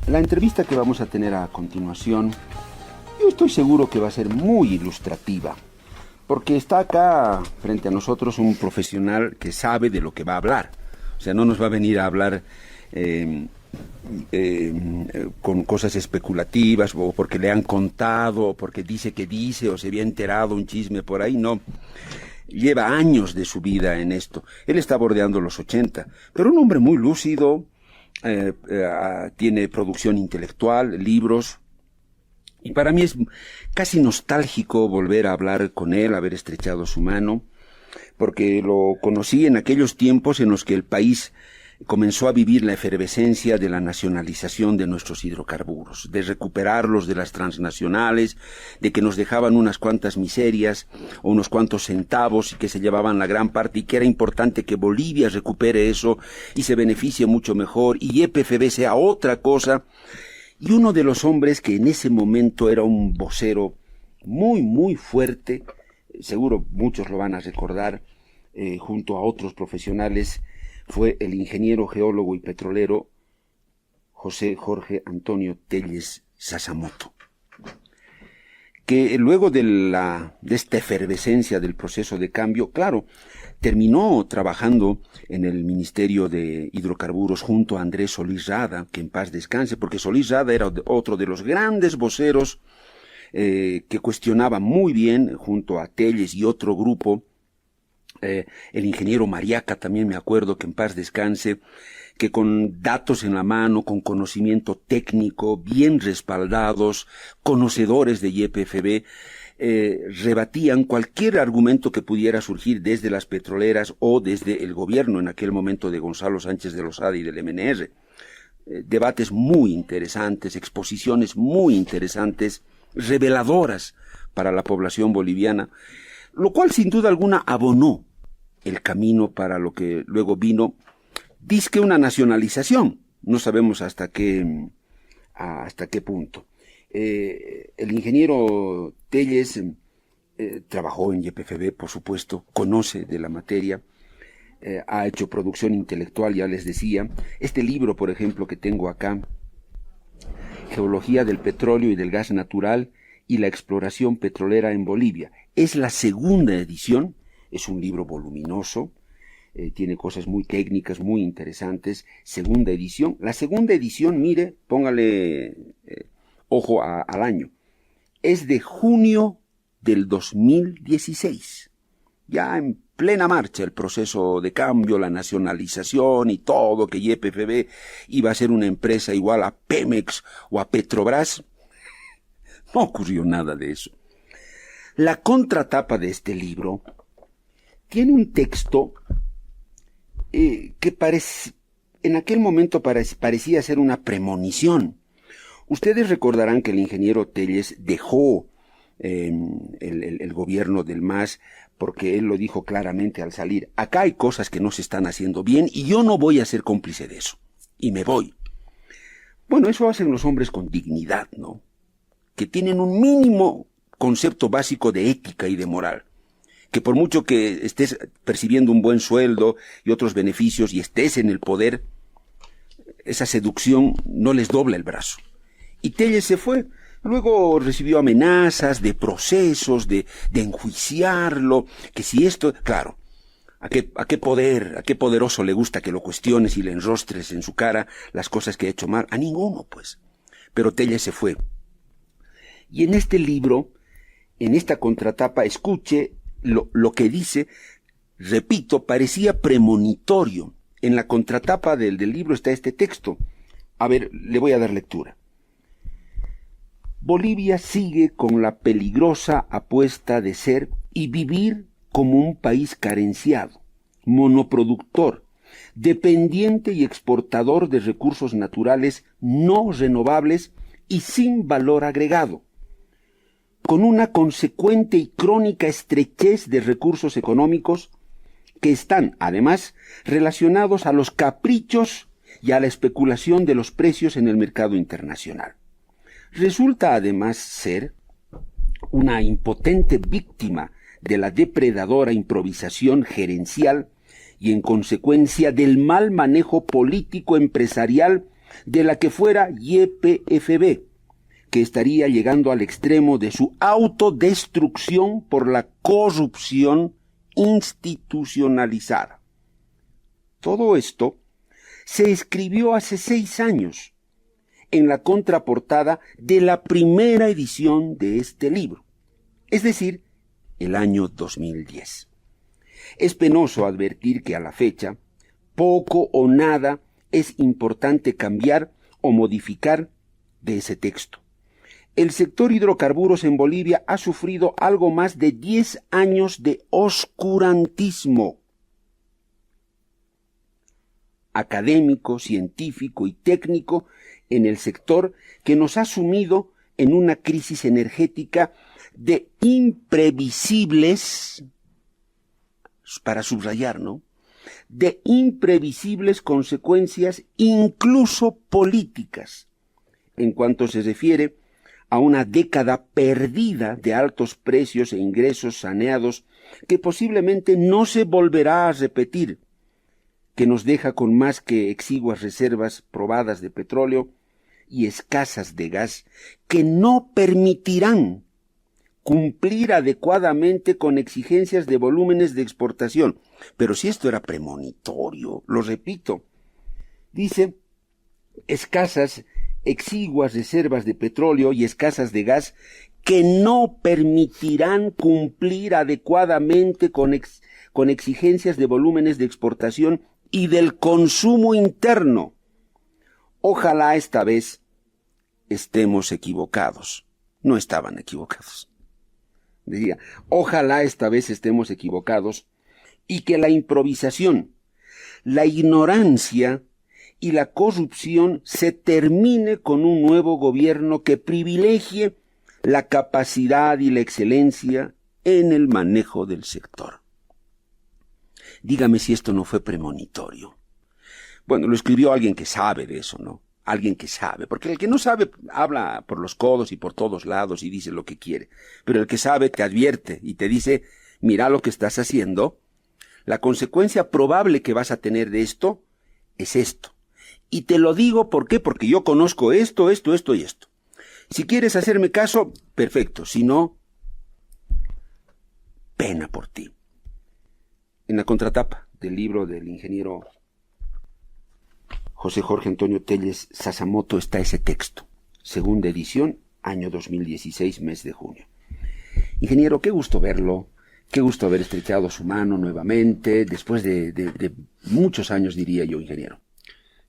La entrevista que vamos a tener a continuación, yo estoy seguro que va a ser muy ilustrativa, porque está acá frente a nosotros un profesional que sabe de lo que va a hablar. O sea, no nos va a venir a hablar con cosas especulativas, o porque le han contado, o porque dice que dice, o se había enterado un chisme por ahí, no. Lleva años de su vida en esto. Él está bordeando los 80, pero un hombre muy lúcido, tiene producción intelectual, libros, y para mí es casi nostálgico volver a hablar con él, haber estrechado su mano, porque lo conocí en aquellos tiempos en los que el país comenzó a vivir la efervescencia de la nacionalización de nuestros hidrocarburos, de recuperarlos de las transnacionales, de que nos dejaban unas cuantas miserias o unos cuantos centavos y que se llevaban la gran parte, y que era importante que Bolivia recupere eso y se beneficie mucho mejor y YPFB sea otra cosa. Y uno de los hombres que en ese momento era un vocero muy, muy fuerte, seguro muchos lo van a recordar, junto a otros profesionales, fue el ingeniero geólogo y petrolero José Jorge Antonio Telles Sasamoto, que luego de esta efervescencia del proceso de cambio, claro, terminó trabajando en el Ministerio de Hidrocarburos junto a Andrés Solís Rada, que en paz descanse, porque Solís Rada era otro de los grandes voceros que cuestionaba muy bien, junto a Telles y otro grupo, el ingeniero Mariaca también me acuerdo, que en paz descanse, que con datos en la mano, con conocimiento técnico, bien respaldados, conocedores de YPFB, rebatían cualquier argumento que pudiera surgir desde las petroleras o desde el gobierno en aquel momento de Gonzalo Sánchez de Lozada y del MNR. Debates muy interesantes, exposiciones muy interesantes, reveladoras para la población boliviana, lo cual sin duda alguna abonó el camino para lo que luego vino, dizque una nacionalización, no sabemos hasta qué punto. El ingeniero Telles trabajó en YPFB, por supuesto, conoce de la materia, ha hecho producción intelectual, ya les decía. Este libro, por ejemplo, que tengo acá, Geología del petróleo y del gas natural y la exploración petrolera en Bolivia, es la segunda edición. Es un libro voluminoso, tiene cosas muy técnicas, muy interesantes. Segunda edición. La segunda edición, mire, póngale ojo al año. Es de junio del 2016. Ya en plena marcha el proceso de cambio, la nacionalización y todo, que YPFB iba a ser una empresa igual a Pemex o a Petrobras. No ocurrió nada de eso. La contratapa de este libro tiene un texto que en aquel momento parecía ser una premonición. Ustedes recordarán que el ingeniero Telles dejó el gobierno del MAS porque él lo dijo claramente al salir: acá hay cosas que no se están haciendo bien y yo no voy a ser cómplice de eso. Y me voy. Bueno, eso hacen los hombres con dignidad, ¿no? Que tienen un mínimo concepto básico de ética y de moral. Que por mucho que estés percibiendo un buen sueldo y otros beneficios y estés en el poder, esa seducción no les dobla el brazo. Y Telles se fue. Luego recibió amenazas de procesos, de enjuiciarlo, que si esto, claro, a qué poderoso le gusta que lo cuestiones y le enrostres en su cara las cosas que ha hecho mal. A ninguno, pues. Pero Telles se fue. Y en este libro, en esta contratapa, escuche lo que dice, repito, parecía premonitorio. En la contratapa del libro está este texto. A ver, le voy a dar lectura. Bolivia sigue con la peligrosa apuesta de ser y vivir como un país carenciado, monoproductor, dependiente y exportador de recursos naturales no renovables y sin valor agregado, con una consecuente y crónica estrechez de recursos económicos que están, además, relacionados a los caprichos y a la especulación de los precios en el mercado internacional. Resulta, además, ser una impotente víctima de la depredadora improvisación gerencial y, en consecuencia, del mal manejo político empresarial de la que fuera YPFB, que estaría llegando al extremo de su autodestrucción por la corrupción institucionalizada. Todo esto se escribió hace 6 años, en la contraportada de la primera edición de este libro, es decir, el año 2010. Es penoso advertir que a la fecha, poco o nada es importante cambiar o modificar de ese texto. El sector hidrocarburos en Bolivia ha sufrido algo más de 10 años de oscurantismo académico, científico y técnico en el sector, que nos ha sumido en una crisis energética de imprevisibles, para subrayar, ¿no?, de imprevisibles consecuencias, incluso políticas, en cuanto se refiere a una década perdida de altos precios e ingresos saneados que posiblemente no se volverá a repetir, que nos deja con más que exiguas reservas probadas de petróleo y escasas de gas, que no permitirán cumplir adecuadamente con exigencias de volúmenes de exportación. Pero si esto era premonitorio, lo repito, dice, escasas, exiguas reservas de petróleo y escasas de gas que no permitirán cumplir adecuadamente con exigencias de volúmenes de exportación y del consumo interno. Ojalá esta vez estemos equivocados. No estaban equivocados. Decía, ojalá esta vez estemos equivocados y que la improvisación, la ignorancia y la corrupción se termine con un nuevo gobierno que privilegie la capacidad y la excelencia en el manejo del sector. Dígame si esto no fue premonitorio. Bueno, lo escribió alguien que sabe de eso, ¿no? Alguien que sabe, porque el que no sabe habla por los codos y por todos lados y dice lo que quiere, pero el que sabe te advierte y te dice, mira lo que estás haciendo, la consecuencia probable que vas a tener de esto es esto. Y te lo digo, ¿por qué? Porque yo conozco esto y esto. Si quieres hacerme caso, perfecto, si no, pena por ti. En la contratapa del libro del ingeniero José Jorge Antonio Telles Sasamoto está ese texto, segunda edición, año 2016, mes de junio. Ingeniero, qué gusto verlo, qué gusto haber estrechado su mano nuevamente, después de muchos años, diría yo, ingeniero.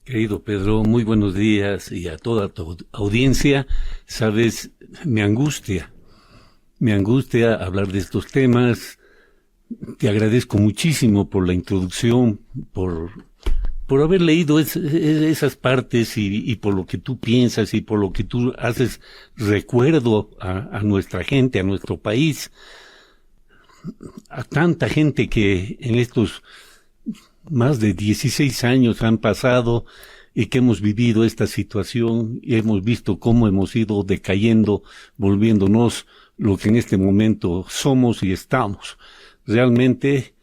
Querido Pedro, muy buenos días, y a toda tu audiencia. Sabes, me angustia hablar de estos temas. Te agradezco muchísimo por la introducción, por haber leído esas partes y por lo que tú piensas y por lo que tú haces recuerdo a nuestra gente, a nuestro país, a tanta gente que en estos más de 16 años han pasado y que hemos vivido esta situación y hemos visto cómo hemos ido decayendo, volviéndonos lo que en este momento somos y estamos. Realmente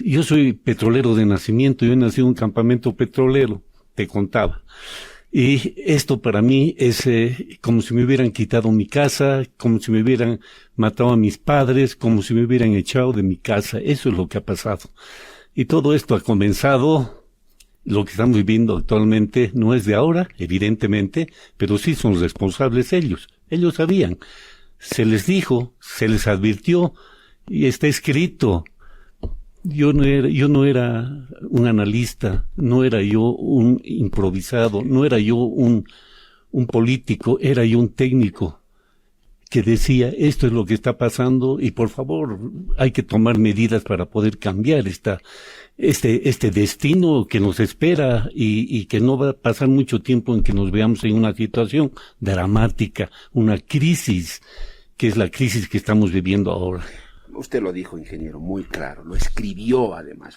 yo soy petrolero de nacimiento, yo nací en un campamento petrolero, te contaba. Y esto para mí es como si me hubieran quitado mi casa, como si me hubieran matado a mis padres, como si me hubieran echado de mi casa. Eso es lo que ha pasado. Y todo esto ha comenzado, lo que estamos viviendo actualmente no es de ahora, evidentemente, pero sí son responsables ellos. Ellos sabían. Se les dijo, se les advirtió y está escrito. Yo no era un analista, no era yo un improvisado, no era yo un político, era yo un técnico que decía, esto es lo que está pasando y por favor hay que tomar medidas para poder cambiar este destino que nos espera y que no va a pasar mucho tiempo en que nos veamos en una situación dramática, una crisis, que es la crisis que estamos viviendo ahora. Usted lo dijo, ingeniero, muy claro, lo escribió además,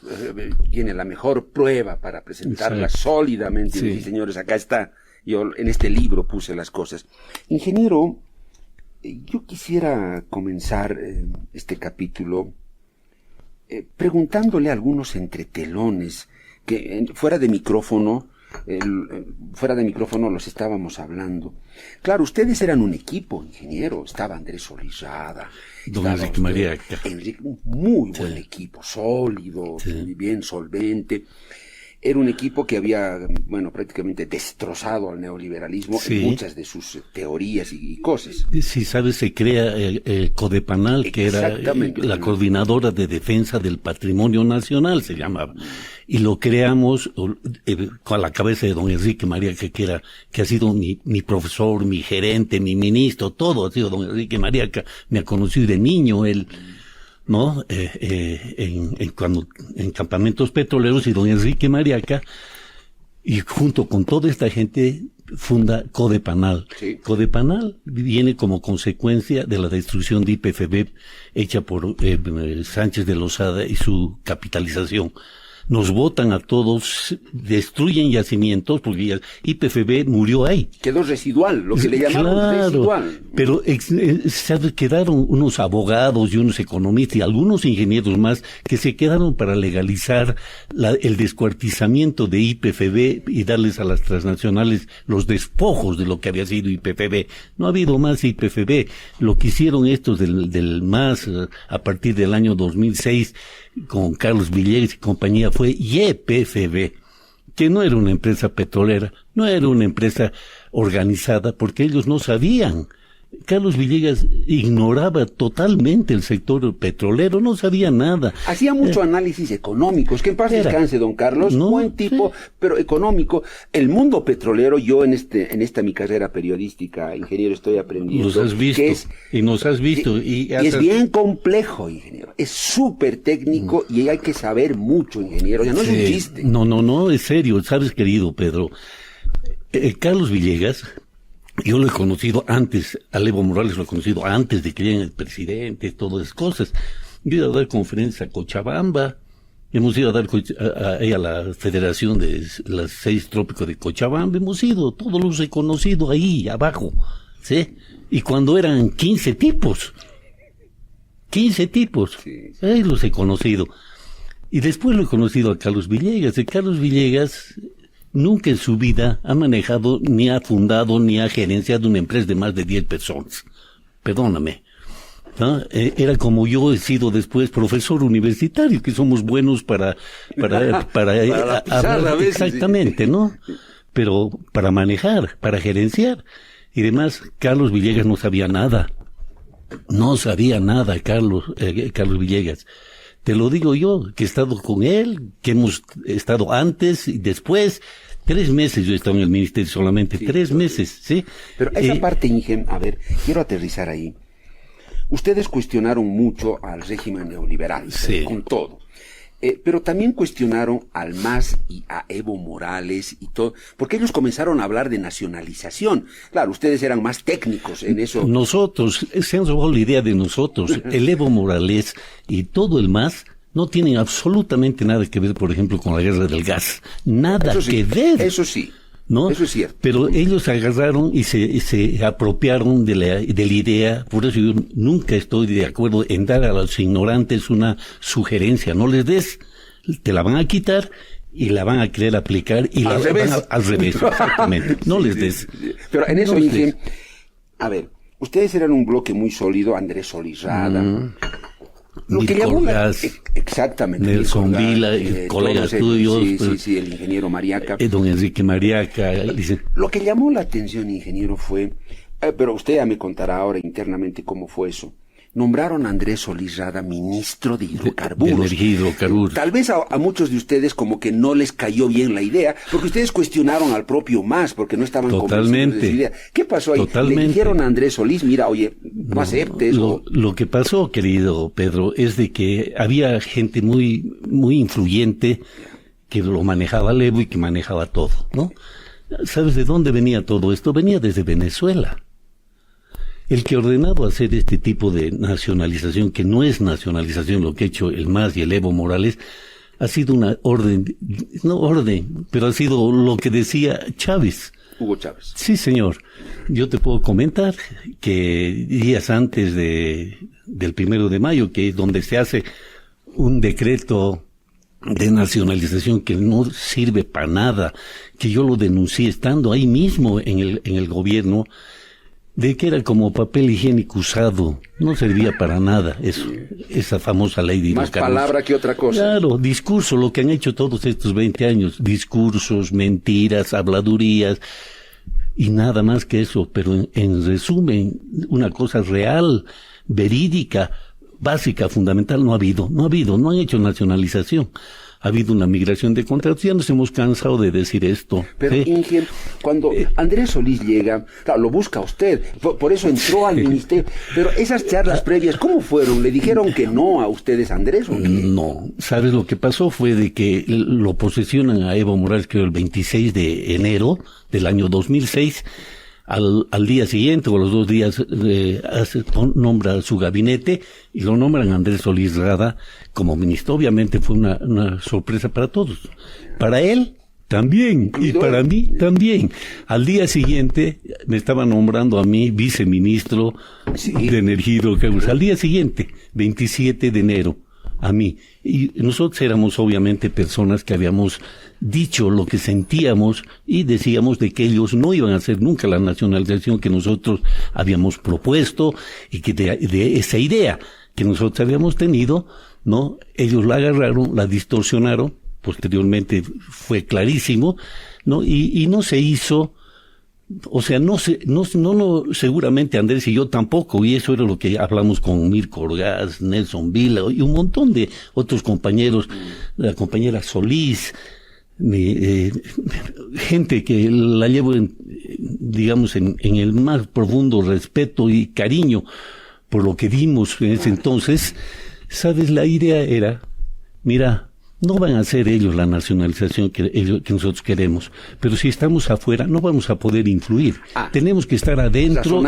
tiene la mejor prueba para presentarla sólidamente. Sí. Y señores, acá está, yo en este libro puse las cosas. Ingeniero, yo quisiera comenzar este capítulo preguntándole a algunos entretelones que fuera de micrófono fuera de micrófono los estábamos hablando. Claro, ustedes eran un equipo, ingeniero. Estaba Andrés Solizada. Don Enrique Mariaca. Un muy buen equipo, sólido, bien solvente. Era un equipo que había, prácticamente destrozado al neoliberalismo en muchas de sus teorías y cosas. Sí, sabes, se crea el Codepanal, que era la Coordinadora de Defensa del Patrimonio Nacional, se llamaba. Y lo creamos con la cabeza de don Enrique Mariaca, que ha sido mi profesor, mi gerente, mi ministro, todo ha sido don Enrique Mariaca. Me ha conocido de niño, él, ¿no? Cuando en campamentos petroleros, y don Enrique Mariaca, y junto con toda esta gente funda Codepanal. Sí. Codepanal viene como consecuencia de la destrucción de YPFB hecha por Sánchez de Lozada y su capitalización. Nos votan a todos, destruyen yacimientos, porque YPFB murió ahí. Quedó residual, lo que le llamaban residual. Pero quedaron unos abogados y unos economistas y algunos ingenieros más que se quedaron para legalizar el descuartizamiento de YPFB y darles a las transnacionales los despojos de lo que había sido YPFB. No ha habido más YPFB. Lo que hicieron estos del MAS a partir del año 2006 con Carlos Villegas y compañía fue YPFB, que no era una empresa petrolera, no era una empresa organizada, porque ellos no sabían. Carlos Villegas ignoraba totalmente el sector petrolero, no sabía nada. Hacía mucho análisis económicos, que en paz descanse, don Carlos, buen tipo, pero económico. El mundo petrolero, yo en esta mi carrera periodística, ingeniero, estoy aprendiendo. Nos has visto, y nos has visto. Y es bien complejo, ingeniero, es súper técnico y hay que saber mucho, ingeniero, ya no es un chiste. No, es serio, sabes, querido Pedro. Carlos Villegas, yo lo he conocido antes, a Evo Morales lo he conocido antes de que lleguen el presidente, todas esas cosas. Yo he ido a dar conferencias a Cochabamba, hemos ido a dar a la Federación de las 6 Trópicos de Cochabamba, todos los he conocido ahí, abajo, ¿sí? Y cuando eran 15 tipos, ahí los he conocido. Y después lo he conocido a Carlos Villegas, Carlos Villegas nunca en su vida ha manejado, ni ha fundado, ni ha gerenciado una empresa de más de 10 personas. Perdóname. ¿No? Era como yo he sido después profesor universitario, que somos buenos para hablar, exactamente, ¿no? Pero para manejar, para gerenciar. Y además, Carlos Villegas no sabía nada. No sabía nada, Carlos Villegas. Te lo digo yo, que he estado con él, que hemos estado antes y después. 3 meses yo he estado en el ministerio solamente, 3 meses, ¿sí? Pero esa parte, Ingen, a ver, quiero aterrizar ahí. Ustedes cuestionaron mucho al régimen neoliberal, con todo. Pero también cuestionaron al MAS y a Evo Morales y todo, porque ellos comenzaron a hablar de nacionalización. Claro, ustedes eran más técnicos en eso. Nosotros, se han robado la idea de nosotros. El Evo Morales y todo el MAS no tienen absolutamente nada que ver, por ejemplo, con la guerra del gas. Nada que ver. Eso sí. ¿No? Eso es cierto. Pero ellos agarraron y se apropiaron de la idea. Por eso yo nunca estoy de acuerdo en dar a los ignorantes una sugerencia. No les des, te la van a quitar y la van a querer aplicar y al revés. Al revés, exactamente. No les des. Pero en eso, Ingen, a ver, ustedes eran un bloque muy sólido, Andrés Solizada. Lo que llamó exactamente Nelson Vila, colegas tuyos, sí, el ingeniero Mariaca, don Enrique Mariaca. Lo que llamó la atención, ingeniero, fue, pero usted ya me contará ahora internamente cómo fue eso. Nombraron a Andrés Solizada ministro de hidrocarburos. De energía y hidrocarburos. Tal vez a muchos de ustedes como que no les cayó bien la idea, porque ustedes cuestionaron al propio MAS, porque no estaban convencidos de su idea. ¿Qué pasó ahí? Totalmente. Le dijeron a Andrés Solís, mira, oye, no aceptes. Lo que pasó, querido Pedro, es de que había gente muy, muy influyente que lo manejaba Evo y que manejaba todo, ¿no? ¿Sabes de dónde venía todo esto? Venía desde Venezuela. El que ha ordenado hacer este tipo de nacionalización, que no es nacionalización lo que ha hecho el MAS y el Evo Morales, ha sido una pero ha sido lo que decía Chávez. Hugo Chávez. Sí, señor. Yo te puedo comentar que días antes del 1 de mayo, que es donde se hace un decreto de nacionalización que no sirve para nada, que yo lo denuncié estando ahí mismo en el gobierno, de que era como papel higiénico usado, no servía para nada eso, esa famosa ley de más hidrocarburos. Palabra que otra cosa. Claro, discurso, lo que han hecho todos estos 20 años, discursos, mentiras, habladurías, y nada más que eso, pero en resumen, una cosa real, verídica, básica, fundamental, no han hecho nacionalización. Ha habido una migración de contratos, ya nos hemos cansado de decir esto. Pero, Inge, cuando Andrés Solís llega, claro, lo busca usted, por eso entró al ministerio, pero esas charlas previas, ¿cómo fueron? ¿Le dijeron que no a ustedes, Andrés, o qué? No, ¿sabes lo que pasó? Fue de que lo posesionan a Evo Morales, creo, el 26 de enero del año 2006, al día siguiente o a los 2 días nombra su gabinete y lo nombran Andrés Solís Rada como ministro. Obviamente fue una sorpresa para todos. Para él también y para mí también. Al día siguiente me estaban nombrando a mí viceministro de Energía y Hidrocarburos. Al día siguiente, 27 de enero, a mí. Y nosotros éramos obviamente personas que habíamos dicho lo que sentíamos y decíamos de que ellos no iban a hacer nunca la nacionalización que nosotros habíamos propuesto y que de esa idea que nosotros habíamos tenido, ¿no? Ellos la agarraron, la distorsionaron, posteriormente fue clarísimo, ¿no? Y no se hizo, o sea, seguramente Andrés y yo tampoco, y eso era lo que hablamos con Mirko Orgaz, Nelson Vila y un montón de otros compañeros, la compañera Solís, gente que la llevo digamos en el más profundo respeto y cariño por lo que vimos en ese entonces. Sabes, la idea era, mira, no van a hacer ellos la nacionalización que nosotros queremos, pero si estamos afuera no vamos a poder influir. Tenemos que estar adentro.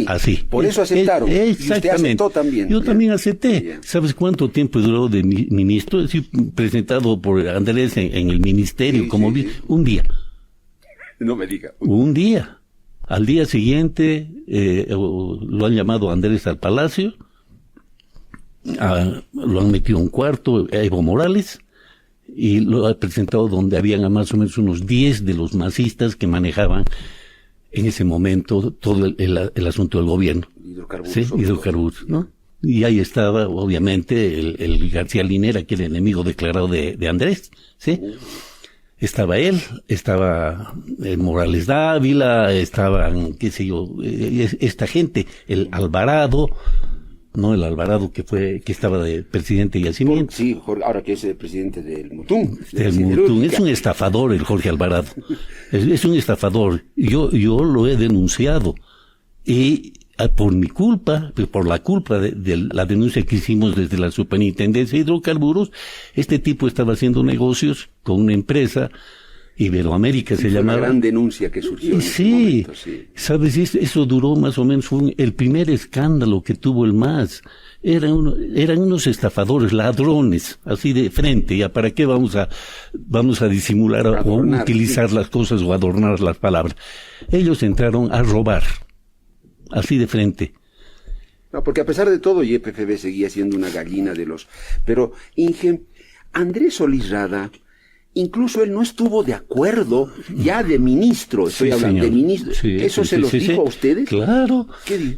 Así. Por eso aceptaron. Exactamente. Y usted aceptó también. Yo también acepté. ¿Sabes cuánto tiempo duró de ministro? Es decir, presentado por Andrés en el ministerio, un día. No me diga. Un día. Al día siguiente lo han llamado Andrés al Palacio, lo han metido en un cuarto a Evo Morales y lo ha presentado donde habían a más o menos unos 10 de los masistas que manejaban en ese momento todo el asunto del gobierno. Hidrocarburos, ¿no? Y ahí estaba, obviamente, el García Linera, que era enemigo declarado de Andrés, ¿sí? Estaba él, estaba Morales Dávila, estaban, qué sé yo, esta gente, el Alvarado, ¿no? El Alvarado que estaba de presidente de Yacimiento. Sí, ahora que es el presidente del Mutum. Del Mutum. Es un estafador el Jorge Alvarado. Es un estafador. Yo lo he denunciado. Y por mi culpa, por la culpa de la denuncia que hicimos desde la Superintendencia de Hidrocarburos, este tipo estaba haciendo negocios con una empresa, Iberoamérica se llamaba. Una gran denuncia que surgió en ese momento, sí. ¿Sabes? Eso duró más o menos, fue el primer escándalo que tuvo el MAS. Eran unos estafadores, ladrones, así de frente. ¿Ya para qué vamos a disimular o utilizar las cosas o adornar las palabras? Ellos entraron a robar, así de frente. No, porque a pesar de todo, YPFB seguía siendo una gallina de los... Pero, Inge, Andrés Solís Rada, incluso él no estuvo de acuerdo ya de ministro, estoy hablando señor. de ministro. Sí, ¿Eso se los dijo a ustedes? Claro,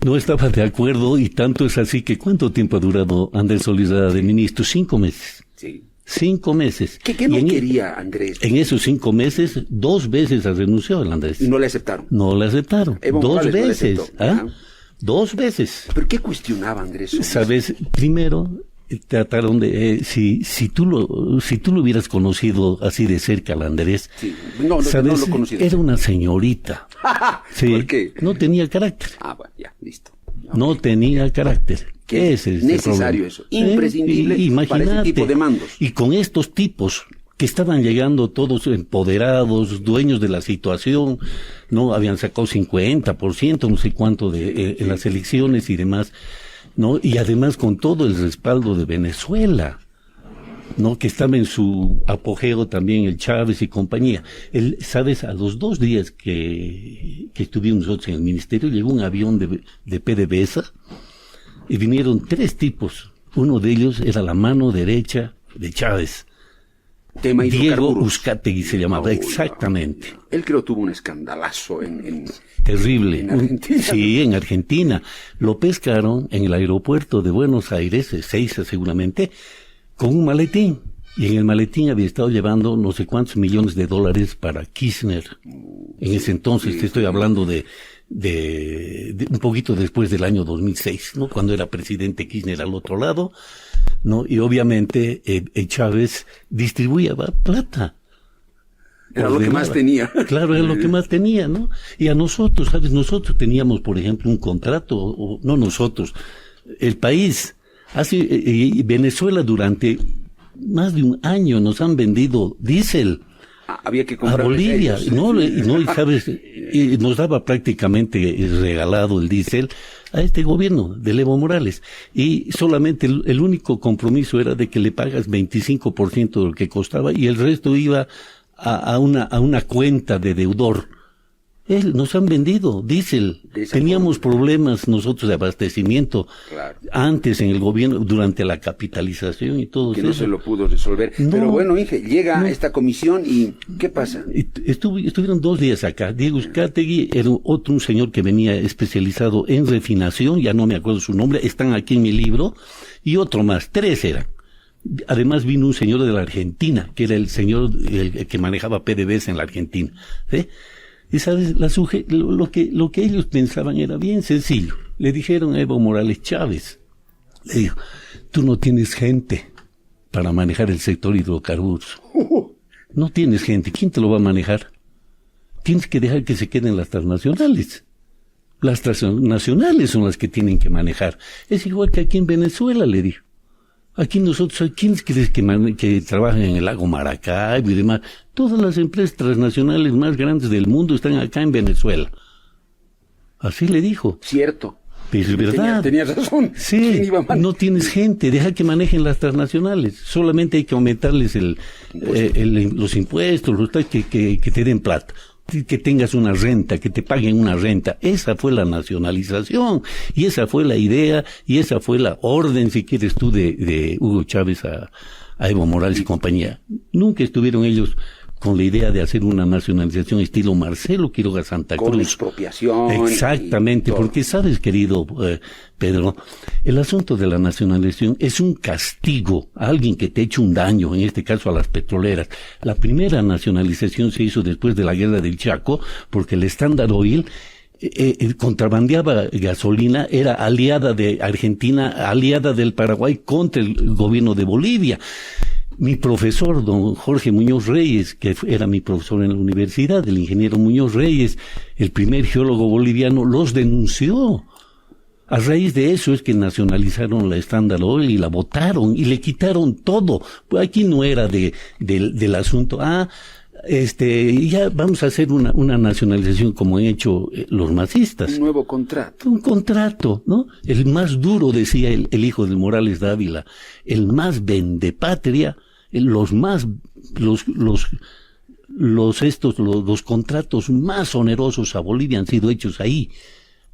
no estaba de acuerdo y tanto es así que ¿cuánto tiempo ha durado Andrés Solís Rada de ministro? 5 meses. Sí. 5 meses. ¿Qué no quería Andrés? En esos 5 meses, 2 veces ha renunciado el Andrés. Y no le aceptaron. No le aceptaron. Evo 2 Morales veces. No le aceptó. 2 veces. ¿Pero qué cuestionaba Andrés Solís? Sabes, primero trataron de si tú lo hubieras conocido así de cerca al Andrés, sí. No lo conocí. Era una señorita. Sí, ¿por qué? no tenía carácter. Bueno, ya, listo. No tenía carácter. ¿Qué es necesario problema? eso? Imprescindible para ese tipo de mandos. Y con estos tipos que estaban llegando todos empoderados, dueños de la situación, ¿no? Habían sacado 50%, no sé cuánto en las elecciones y demás, ¿no? Y además con todo el respaldo de Venezuela, ¿no? Que estaba en su apogeo también el Chávez y compañía. ¿Sabes? A los 2 días que estuvimos nosotros en el ministerio, llegó un avión de PDVSA y vinieron 3 tipos. Uno de ellos era la mano derecha de Chávez, Tema Diego hidrocarburos. Uzcategui se llamaba, Uy, exactamente. no. Él creo tuvo un escandalazo en Terrible. en Argentina. Sí, en Argentina. Lo pescaron en el aeropuerto de Buenos Aires, Ezeiza seguramente, con un maletín. Y en el maletín había estado llevando no sé cuántos millones de dólares para Kirchner. En ese entonces, sí, te estoy sí. hablando de un poquito después del año 2006, ¿no? Cuando era presidente Kirchner al otro lado, ¿no? Y obviamente Chávez distribuía plata. Era lo que más tenía. Claro, era lo que más tenía, ¿no? Y a nosotros, ¿sabes? Nosotros teníamos, por ejemplo, un contrato, o no nosotros, el país, Venezuela durante más de un año nos han vendido diésel Había que a comprarles Bolivia, ellos. no, y sabes, y nos daba prácticamente regalado el diésel a este gobierno de Evo Morales, y solamente el único compromiso era de que le pagas 25% de lo que costaba y el resto iba a una cuenta de deudor. Nos han vendido diésel. Teníamos problemas nosotros de abastecimiento Claro. antes en el gobierno, durante la capitalización y todo Que eso. no se lo pudo resolver. No. Pero bueno, Inge, llega esta comisión y ¿qué pasa? Estuvieron 2 días acá. Diego Uzcategui era un señor que venía especializado en refinación, ya no me acuerdo su nombre, están aquí en mi libro, y otro más, 3 eran. Además vino un señor de la Argentina, que era el señor el que manejaba PDVSA en la Argentina, ¿sí? Y sabes, lo que ellos pensaban era bien sencillo. Le dijeron a Evo Morales Chávez, le dijo, tú no tienes gente para manejar el sector hidrocarburos. No tienes gente, ¿quién te lo va a manejar? Tienes que dejar que se queden las transnacionales. Las transnacionales son las que tienen que manejar. Es igual que aquí en Venezuela, le dijo. Aquí nosotros, ¿quiénes crees que trabajan en el lago Maracaibo y demás? Todas las empresas transnacionales más grandes del mundo están acá en Venezuela. Así le dijo. Cierto. Pero es verdad. Tenías razón. Sí, ¿Quién iba mal? no tienes gente, deja que manejen las transnacionales. Solamente hay que aumentarles los impuestos, los taxes, que te den plata. Que tengas una renta, que te paguen una renta. Esa fue la nacionalización, y esa fue la idea, y esa fue la orden, si quieres tú, de Hugo Chávez a Evo Morales y compañía. Nunca estuvieron ellos con la idea de hacer una nacionalización estilo Marcelo Quiroga Santa Cruz. Con expropiación. Exactamente, porque sabes, querido Pedro, el asunto de la nacionalización es un castigo a alguien que te ha hecho un daño, en este caso a las petroleras. La primera nacionalización se hizo después de la guerra del Chaco, porque el Standard Oil contrabandeaba gasolina, era aliada de Argentina, aliada del Paraguay contra el gobierno de Bolivia. Mi profesor, don Jorge Muñoz Reyes, que era mi profesor en la universidad, el ingeniero Muñoz Reyes, el primer geólogo boliviano, los denunció. A raíz de eso es que nacionalizaron la Standard Oil y la votaron y le quitaron todo. Pues aquí no era del asunto, ya vamos a hacer una nacionalización como han hecho los masistas. Un nuevo contrato. Un contrato, ¿no? El más duro, decía el hijo de Morales Dávila, el más vendepatria, los contratos más onerosos a Bolivia han sido hechos ahí.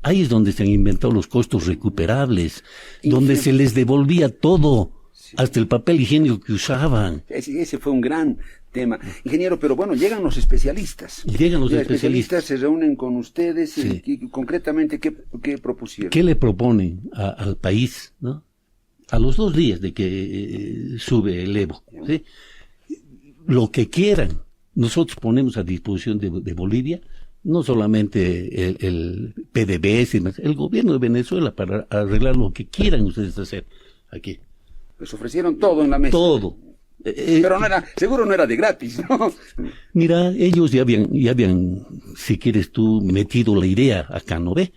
Ahí es donde se han inventado los costos recuperables, donde se les devolvía todo, hasta el papel higiénico que usaban. Ese fue un gran tema. Ingeniero, pero bueno, llegan los especialistas. Llegan los especialistas. Se reúnen con ustedes. Sí. Y concretamente, ¿qué propusieron? ¿Qué le proponen al país, no? A los 2 días de que sube el Evo, ¿sí? Lo que quieran, nosotros ponemos a disposición de Bolivia, no solamente el PDVSA, el gobierno de Venezuela, para arreglar lo que quieran ustedes hacer aquí. Les ofrecieron todo en la mesa. Todo. Pero seguro no era de gratis, ¿no? Mira, ellos ya habían, si quieres tú, metido la idea acá, ¿no ve?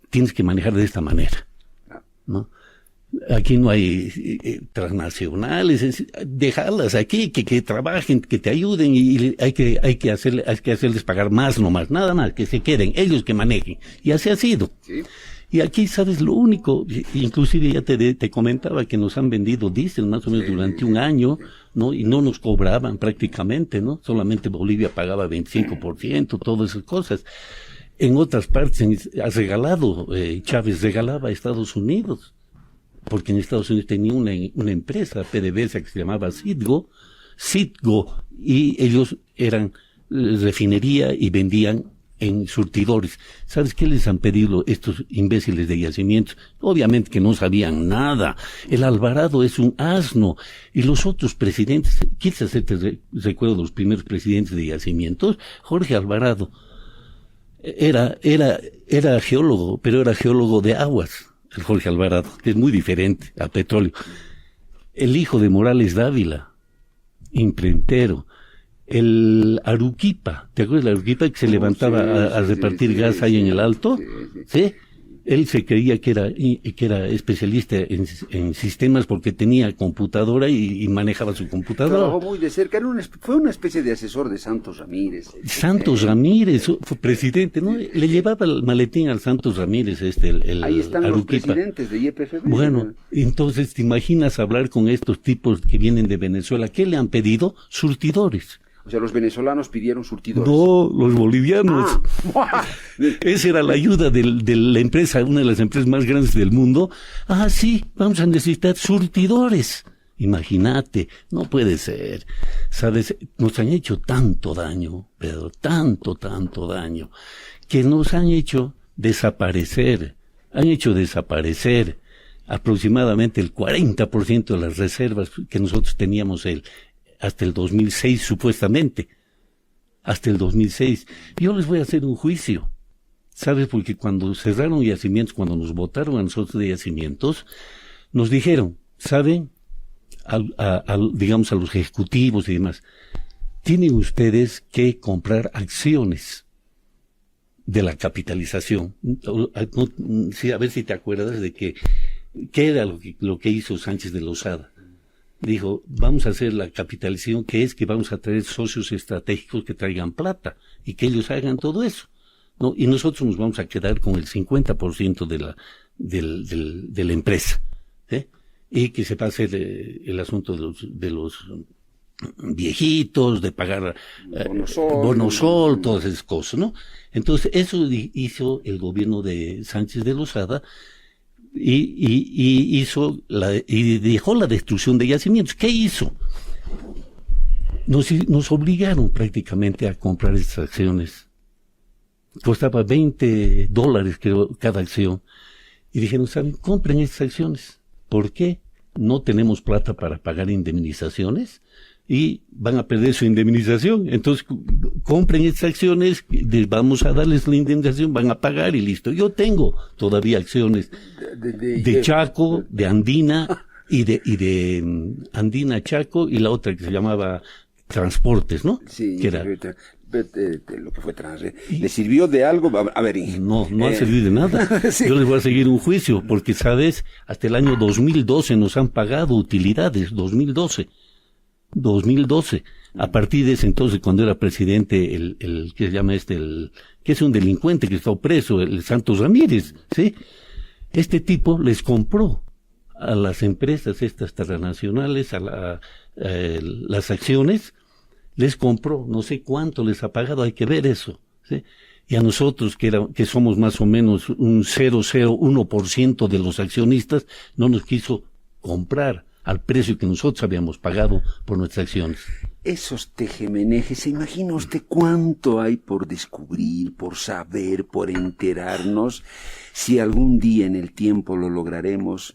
Tienes que manejar de esta manera, ¿no? Aquí no hay transnacionales, dejarlas aquí, que trabajen, que te ayuden, y hay que hacerles pagar más nomás, nada más, que se queden, ellos que manejen. Y así ha sido. Sí. Y aquí, ¿sabes? Lo único, inclusive ya te comentaba que nos han vendido diésel más o menos durante un año, ¿no? Y no nos cobraban prácticamente, ¿no? Solamente Bolivia pagaba 25%, todas esas cosas. En otras partes Chávez regalaba a Estados Unidos, porque en Estados Unidos tenía una empresa, PDVSA, que se llamaba Citgo, Citgo, y ellos eran refinería y vendían en surtidores. ¿Sabes qué les han pedido estos imbéciles de Yacimientos? Obviamente que no sabían nada. El Alvarado es un asno. Y los otros presidentes, ¿quieres hacerte recuerdo de los primeros presidentes de Yacimientos? Jorge Alvarado era geólogo, pero era geólogo de aguas, el Jorge Alvarado, que es muy diferente al petróleo. El hijo de Morales Dávila, imprentero. El Aruquipa, ¿te acuerdas del Aruquipa que se levantaba a repartir gas ahí en el Alto? Sí. Él se creía que era especialista en sistemas porque tenía computadora y manejaba su computadora. Trabajó muy de cerca, fue una especie de asesor de Santos Ramírez. Santos Ramírez, fue presidente, ¿no? Le llevaba el maletín al Santos Ramírez, el ahí están Aruquipa. Los presidentes de YPFB. Bueno, entonces te imaginas hablar con estos tipos que vienen de Venezuela. ¿Qué le han pedido? Surtidores. O sea, los venezolanos pidieron surtidores. No, los bolivianos. Esa era la ayuda de la empresa, una de las empresas más grandes del mundo. Ah, sí, vamos a necesitar surtidores. Imagínate, no puede ser. ¿Sabes? Nos han hecho tanto daño, Pedro, tanto daño, que nos han hecho desaparecer. Han hecho desaparecer aproximadamente el 40% de las reservas que nosotros teníamos hasta el 2006, supuestamente. Hasta el 2006. Yo les voy a hacer un juicio. ¿Sabes? Porque cuando cerraron Yacimientos, cuando nos votaron a nosotros de Yacimientos, nos dijeron, ¿saben? Digamos a los ejecutivos y demás, tienen ustedes que comprar acciones de la capitalización. Sí, a ver si te acuerdas de qué era lo que hizo Sánchez de Lozada. Dijo, vamos a hacer la capitalización, que es que vamos a traer socios estratégicos que traigan plata y que ellos hagan todo eso, ¿no? Y nosotros nos vamos a quedar con el 50% de la empresa, ¿sí? Y que se va a hacer el asunto de los viejitos, de pagar bonosol, todas esas cosas, ¿no? Entonces, eso hizo el gobierno de Sánchez de Lozada, y dejó la destrucción de Yacimientos. ¿Qué hizo? Nos obligaron prácticamente a comprar estas acciones. Costaba $20, creo, cada acción. Y dijeron, ¿saben? Compren estas acciones. ¿Por qué? No tenemos plata para pagar indemnizaciones y van a perder su indemnización. Entonces, compren estas acciones, vamos a darles la indemnización, van a pagar y listo. Yo tengo todavía acciones de Chaco, de Andina y de Andina, Chaco, y la otra que se llamaba Transportes, ¿no? Sí, que era lo que fue ¿Le sirvió de algo? A ver. No ha servido de nada. Sí. Yo les voy a seguir un juicio, porque, ¿sabes? Hasta el año 2012 nos han pagado utilidades, 2012. A partir de ese entonces, cuando era presidente el que se llama que es un delincuente que está preso, el Santos Ramírez, ¿sí? Este tipo les compró a las empresas estas transnacionales, las acciones, les compró, no sé cuánto les ha pagado, hay que ver eso, ¿sí? Y a nosotros, que somos más o menos un 0,01% de los accionistas, no nos quiso comprar al precio que nosotros habíamos pagado por nuestras acciones. Esos tejemenejes, ¿se imagina usted cuánto hay por descubrir, por saber, por enterarnos? Si algún día en el tiempo lo lograremos,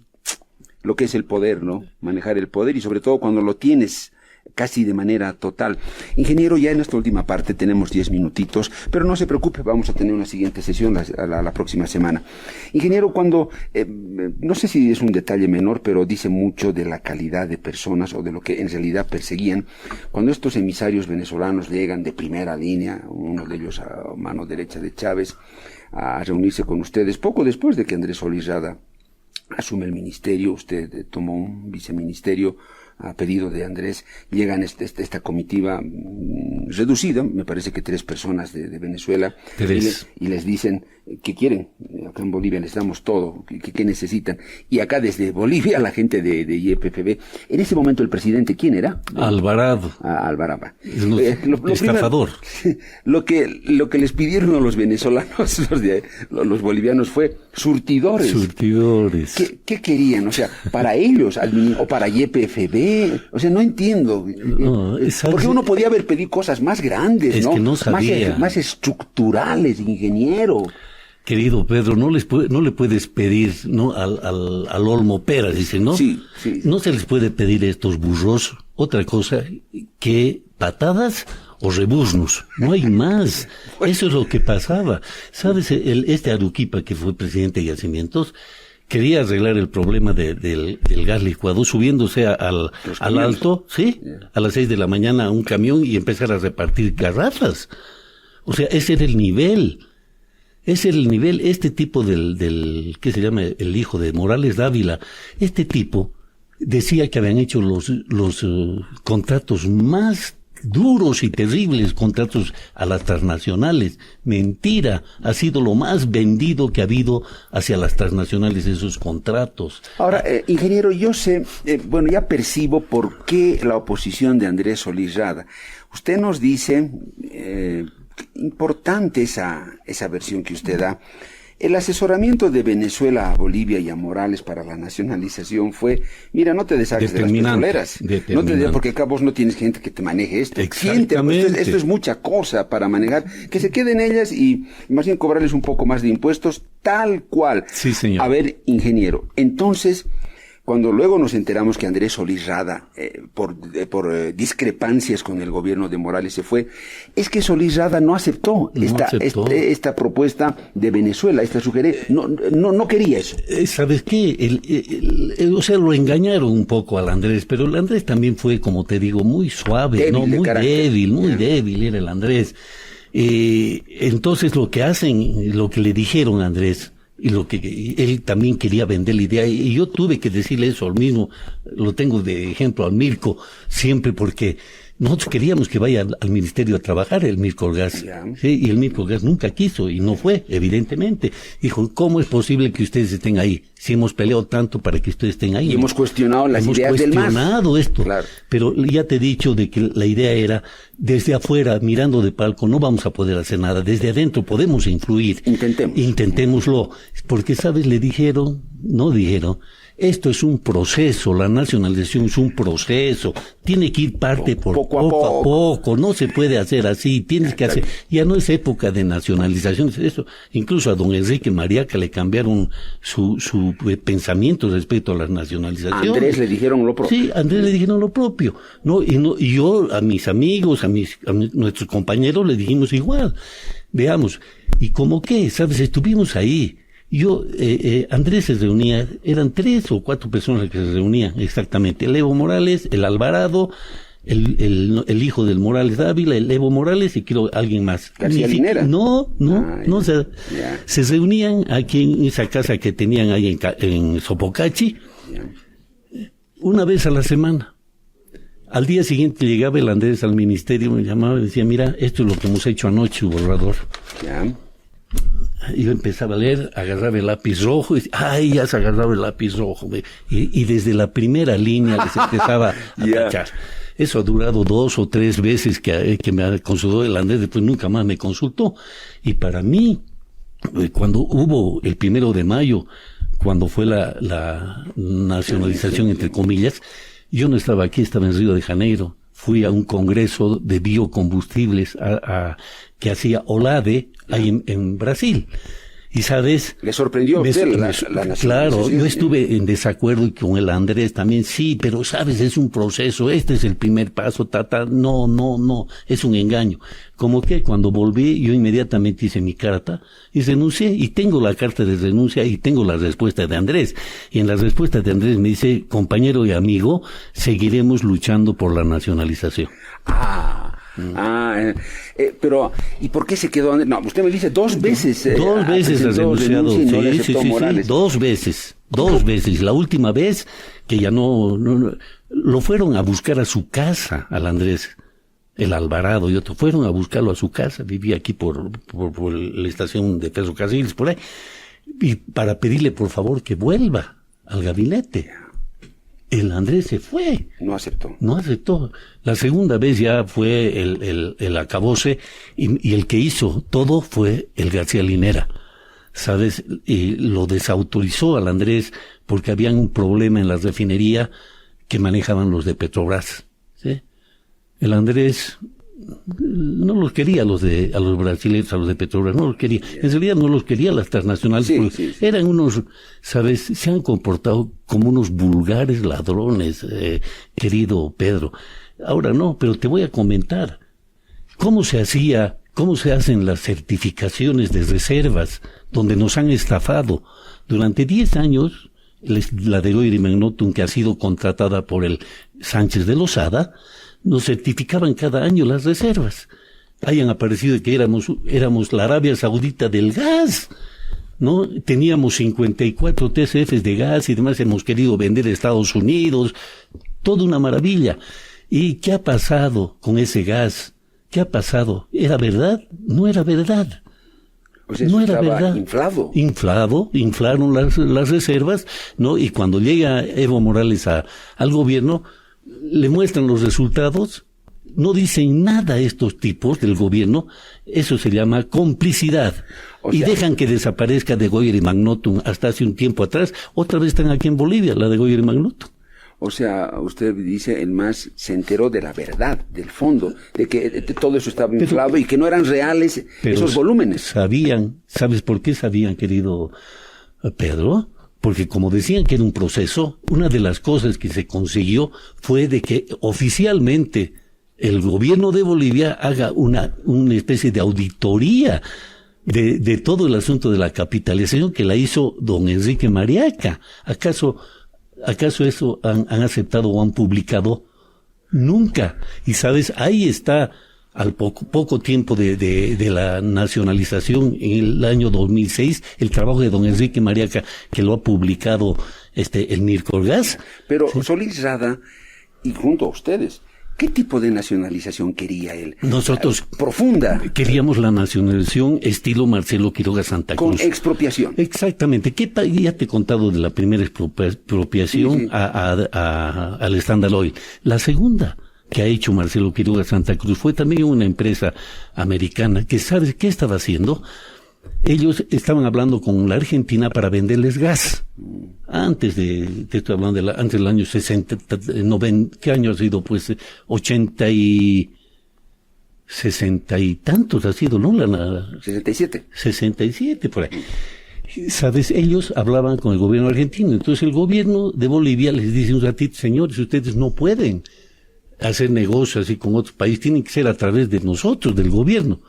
lo que es el poder, ¿no? Manejar el poder, y sobre todo cuando lo tienes casi de manera total. Ingeniero, ya en esta última parte tenemos 10 minutitos, pero no se preocupe, vamos a tener una siguiente sesión la próxima semana. Ingeniero, cuando, no sé si es un detalle menor, pero dice mucho de la calidad de personas o de lo que en realidad perseguían, cuando estos emisarios venezolanos llegan de primera línea, uno de ellos a mano derecha de Chávez, a reunirse con ustedes, poco después de que Andrés Solís Rada asume el ministerio, usted tomó un viceministerio a pedido de Andrés, llegan esta comitiva reducida, me parece que 3 personas de Venezuela, y les dicen, ¿qué quieren? Acá en Bolivia necesitamos todo, ¿qué necesitan? Y acá desde Bolivia la gente de YPFB, en ese momento el presidente, ¿quién era? Alvarado. Alvarado. Estafador. Lo que les pidieron a los venezolanos, los bolivianos, fue surtidores. Surtidores. ¿Qué querían? O sea, para ellos, o para YPFB, qué? O sea, no entiendo. No, porque uno podía haber pedido cosas más grandes, es ¿no? que no sabía. Más estructurales, ingeniero. Querido Pedro, no le puedes pedir, ¿no? al olmo peras, dice, ¿no? Sí. No se les puede pedir a estos burros otra cosa que patadas o rebuznos. No hay más. Eso es lo que pasaba. ¿Sabes? Este Arequipa, que fue presidente de Yacimientos, quería arreglar el problema del gas licuado subiéndose al alto, ¿sí? A las 6 de la mañana a un camión y empezar a repartir garrafas. O sea, ese era el nivel. Ese era el nivel. Este tipo ¿qué se llama? El hijo de Morales Dávila. Este tipo decía que habían hecho los contratos más duros y terribles, contratos a las transnacionales. Mentira, ha sido lo más vendido que ha habido hacia las transnacionales esos contratos. Ahora, ingeniero, yo sé, ya percibo por qué la oposición de Andrés Solís Rada. Usted nos dice, importante esa versión que usted da. El asesoramiento de Venezuela a Bolivia y a Morales para la nacionalización fue, mira, no te deshagas de las petroleras. Porque acá vos no tienes gente que te maneje esto. Exactamente. Esto es mucha cosa para manejar. Que se queden ellas y más bien cobrarles un poco más de impuestos, tal cual. Sí, señor. A ver, ingeniero, entonces, cuando luego nos enteramos que Andrés Solís Rada, por discrepancias con el gobierno de Morales se fue, es que Solís Rada no aceptó esta propuesta de Venezuela, esta sugerencia, no quería eso. ¿Sabes qué? O sea, lo engañaron un poco al Andrés, pero el Andrés también fue, como te digo, muy suave, muy débil era el Andrés. Entonces lo que hacen, lo que le dijeron a Andrés, y lo que él también quería vender la idea, y yo tuve que decirle eso al mismo, lo tengo de ejemplo al Mirko, siempre, porque nosotros queríamos que vaya al ministerio a trabajar el Mirko Gas, ¿sí? Y el Mirko Gas nunca quiso, y no fue, evidentemente. Dijo, ¿cómo es posible que ustedes estén ahí? Si hemos peleado tanto para que ustedes estén ahí. Y hemos cuestionado las ideas del MAS. Hemos cuestionado esto, claro. Pero ya te he dicho de que la idea era, desde afuera, mirando de palco, no vamos a poder hacer nada. Desde adentro podemos influir. Intentémoslo. Porque, ¿sabes? Dijeron, esto es un proceso, la nacionalización es un proceso, tiene que ir poco a poco, no se puede hacer así, tienes que hacer, ya no es época de nacionalización, eso, incluso a don Enrique Mariaca le cambiaron su pensamiento respecto a la nacionalización. A Andrés le dijeron lo propio. Sí, a Andrés le dijeron lo propio, y yo a mis amigos, a nuestros compañeros le dijimos igual, veamos, y como que, ¿sabes? Estuvimos ahí. Andrés se reunía, eran 3 o 4 personas que se reunían exactamente, el Evo Morales, el Alvarado, el hijo del Morales Dávila, el Evo Morales y creo alguien más. García Linera. Se reunían aquí en esa casa que tenían ahí en Sopocachi, una vez a la semana. Al día siguiente llegaba el Andrés al ministerio, me llamaba y decía, mira, esto es lo que hemos hecho anoche, borrador. Yo empezaba a leer, agarraba el lápiz rojo y ya se agarraba el lápiz rojo. Y desde la primera línea les empezaba a tachar. Eso ha durado 2 o 3 veces que me consultó el Andrés, después nunca más me consultó. Y para mí, cuando hubo el 1 de mayo, cuando fue la nacionalización, entre comillas, yo no estaba aquí, estaba en Río de Janeiro. Fui a un congreso de biocombustibles que hacía OLADE ahí en Brasil. Y sabes... ¿Le sorprendió a usted la nacionalización? Claro, yo estuve en desacuerdo y con el Andrés también, sí, pero sabes, es un proceso, este es el primer paso, no, es un engaño. Como que cuando volví, yo inmediatamente hice mi carta y renuncié, y tengo la carta de renuncia y tengo la respuesta de Andrés. Y en la respuesta de Andrés me dice, compañero y amigo, seguiremos luchando por la nacionalización. Pero ¿y por qué se quedó? No, usted me dice 2 veces. 2 veces ha renunciado. Sí, 2 veces. 2 veces. La última vez que ya no lo fueron a buscar a su casa, al Andrés, el Alvarado y otro, fueron a buscarlo a su casa, vivía aquí por la estación de ferrocarriles, por ahí, y para pedirle por favor que vuelva al gabinete. El Andrés se fue. No aceptó. La segunda vez ya fue el acabose y el que hizo todo fue el García Linera. ¿Sabes? Y lo desautorizó al Andrés porque había un problema en la refinería que manejaban los de Petrobras, ¿sí? El Andrés no los quería a los brasileños, a los de Petrobras, no los quería. En realidad no los quería las transnacionales, porque eran unos, ¿sabes? Se han comportado como unos vulgares ladrones, querido Pedro. Ahora no, pero te voy a comentar cómo se hacen las certificaciones de reservas, donde nos han estafado. Durante 10 años, la de Goyri Magnotum, que ha sido contratada por el Sánchez de Lozada, nos certificaban cada año las reservas. Hayan aparecido que éramos la Arabia Saudita del gas, ¿no? Teníamos 54 TCFs de gas y demás, hemos querido vender a Estados Unidos, toda una maravilla. ¿Y qué ha pasado con ese gas? ¿Qué ha pasado? ¿Era verdad? No era verdad. O sea, no eso era verdad. Inflaron las reservas, ¿no? Y cuando llega Evo Morales al gobierno, le muestran los resultados, no dicen nada estos tipos del gobierno, eso se llama complicidad. Y dejan que desaparezca de Goyri Magnotum hasta hace un tiempo atrás, otra vez están aquí en Bolivia, la de Goyri Magnotum. O sea, usted dice, el MAS se enteró de la verdad, del fondo, de que todo eso estaba inflado y que no eran reales esos volúmenes. ¿Sabes por qué sabían, querido Pedro? Porque como decían que era un proceso, una de las cosas que se consiguió fue de que oficialmente el gobierno de Bolivia haga una especie de auditoría de todo el asunto de la capitalización que la hizo don Enrique Mariaca. ¿Acaso eso han aceptado o han publicado? Nunca. Y sabes, ahí está, al poco tiempo de la nacionalización, en el año 2006, el trabajo de don Enrique Mariaca, que lo ha publicado el Nircolgas. Pero ¿sí? Solís Rada, y junto a ustedes, ¿qué tipo de nacionalización quería él? Nosotros profunda. Queríamos la nacionalización estilo Marcelo Quiroga Santa Cruz. Con expropiación. Exactamente. Ya te he contado de la primera expropiación al Standard Oil. La segunda que ha hecho Marcelo Quiroga Santa Cruz fue también una empresa americana que, ¿sabes qué estaba haciendo? Ellos estaban hablando con la Argentina para venderles gas. Te estoy hablando antes del año 60, 90, ¿qué año ha sido? Pues 80 y 60 y tantos ha sido, ¿no? 67. 67, por ahí. ¿Sabes? Ellos hablaban con el gobierno argentino. Entonces el gobierno de Bolivia les dice un ratito, señores, ustedes no pueden hacer negocios así con otros países, tienen que ser a través de nosotros, del gobierno.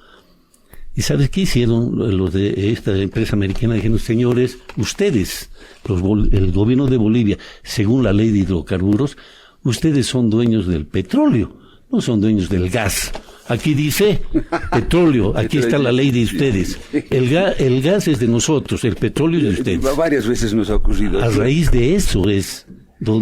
¿Y sabes qué hicieron los de esta empresa americana? Dijeron, señores, ustedes, el gobierno de Bolivia, según la ley de hidrocarburos, ustedes son dueños del petróleo, no son dueños del gas. Aquí dice petróleo, aquí está la ley de ustedes. El gas es de nosotros, el petróleo es de ustedes. Varias veces nos ha ocurrido. A raíz de eso es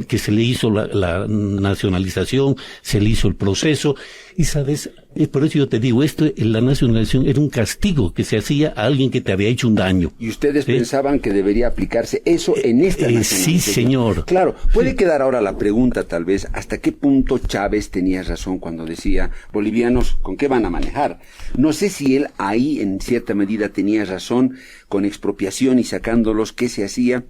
que se le hizo la nacionalización, se le hizo el proceso, y sabes, por eso yo te digo, la nacionalización era un castigo que se hacía a alguien que te había hecho un daño. ¿Y ustedes pensaban que debería aplicarse eso en esta nacionalización? Sí, señor. Claro, puede quedar ahora la pregunta tal vez, ¿hasta qué punto Chávez tenía razón cuando decía, bolivianos, ¿con qué van a manejar? No sé si él ahí en cierta medida tenía razón con expropiación y sacándolos, ¿qué se hacía?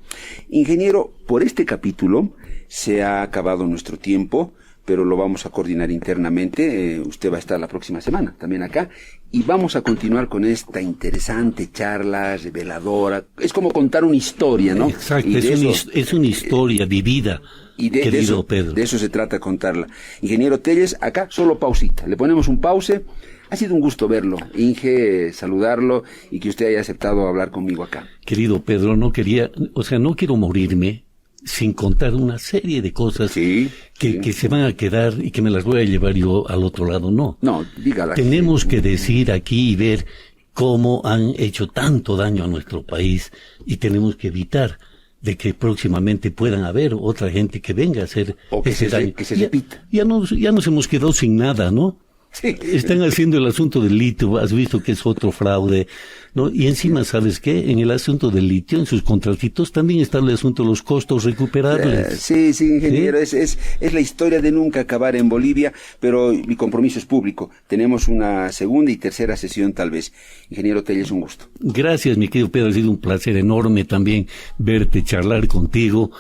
Ingeniero, por este capítulo se ha acabado nuestro tiempo, pero lo vamos a coordinar internamente. Usted va a estar la próxima semana también acá, y vamos a continuar con esta interesante charla reveladora. Es como contar una historia, ¿no? Exacto, es una historia vivida, querido Pedro. De eso se trata, contarla. Ingeniero Telles, acá solo pausita. Le ponemos un pause. Ha sido un gusto verlo, Inge, saludarlo, y que usted haya aceptado hablar conmigo acá. Querido Pedro, no quiero morirme sin contar una serie de cosas que se van a quedar y que me las voy a llevar yo al otro lado. No, dígala. Tenemos que decir aquí y ver cómo han hecho tanto daño a nuestro país, y tenemos que evitar de que próximamente puedan haber otra gente que venga a hacer ese daño. Que se repita. Ya nos hemos quedado sin nada, ¿no? Sí. Están haciendo el asunto del litio, has visto que es otro fraude, ¿no? Y encima, ¿sabes qué? En el asunto del litio, en sus contratitos, también está el asunto de los costos recuperables. Sí, ingeniero, ¿sí? Es la historia de nunca acabar en Bolivia, pero mi compromiso es público. Tenemos una segunda y tercera sesión tal vez. Ingeniero Telles, un gusto. Gracias, mi querido Pedro, ha sido un placer enorme también verte, charlar contigo.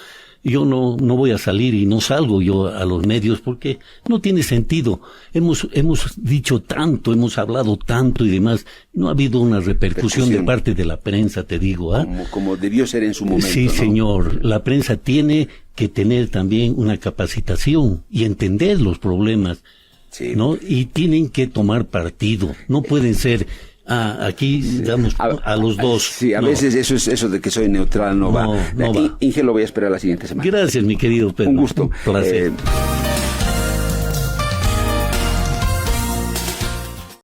yo no voy a salir y no salgo yo a los medios porque no tiene sentido. Hemos dicho tanto, hemos hablado tanto y demás. No ha habido una repercusión de parte de la prensa, te digo. Como debió ser en su momento. Sí, ¿no? señor. La prensa tiene que tener también una capacitación y entender los problemas, sí, ¿no? Y tienen que tomar partido. No pueden ser... aquí damos a los dos. Sí, a veces eso de que soy neutral no va. No va. Inge, lo voy a esperar la siguiente semana. Gracias, mi querido Pedro. Un gusto. Un placer.